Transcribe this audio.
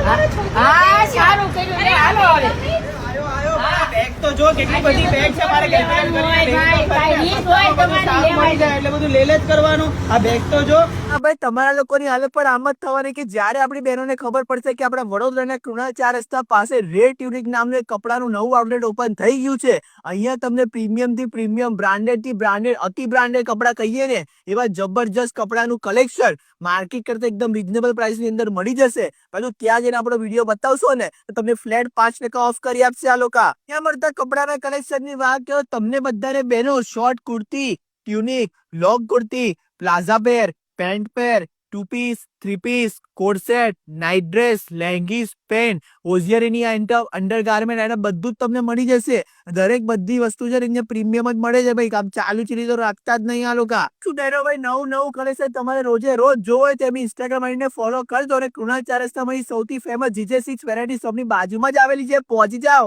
હા સારું કર્યું લે હાલો હવે બેગ તો જો કેટલી બધી બેગ છે મારે કેન્સલ કરી એટલે બધું લે જ કરવાનું. આ બેગ તો જો. હા ભાઈ, તમારા લોકોની હાલત પણ આમ જ થવાની કે જ્યારે આપણી બહેનોને ખબર પડશે કે આપણા વડોદરાના કૃણાલ 4 રસ્તા પાસે રેડ ટ્યુનિક નામનું એક કપડાનું નવું આઉટલેટ ઓપન થઈ ગયું છે. અહીંયા તમને પ્રીમિયમ થી પ્રીમિયમ, બ્રાન્ડેડ થી બ્રાન્ડેડ, અતિ બ્રાન્ડેડ કપડાં કહીએ ને એવા જબરજસ્ત કપડાનું કલેક્શન માર્કેટ કરતા એકદમ રીઝનેબલ પ્રાઇસની અંદર મળી જશે. પહેલું ત્યાં જઈને આપણો વિડીયો બતાવશો ને તો તમને ફ્લેટ 5% ઓફ કરી આપશે આ લોકો. ત્યાં મળતા કપડાના કલેક્શનની વાત કરો, તમને બધાને બહેનો short kurti, tunic, long kurti, palazzo pair, pant pair, 2 piece, 3 piece, coat set, night dress, leggings, pant, ઓઝિયરની અંડરગાર્મેન્ટ એના બધું જ તમને મળી જશે. દરેક બધી વસ્તુ છે અહીંયા પ્રીમિયમ જ મળે છે ભાઈ. કામ ચાલુ ચીલી તો રાખતા જ નહીં આ લોકો. શું ડેરો ભાઈ, નવું કલેક્શન તમારે રોજે રોજ જોવો હોય તો એમ ઇન્સ્ટાગ્રામ આવીને ફોલો કરજો અને કૃણાલ 4 રસ્તામાં સૌથી ફેમસ GJ6 વેરાયટી શોપની બાજુમાં જ આવેલી છે, પહોંચી જાઓ.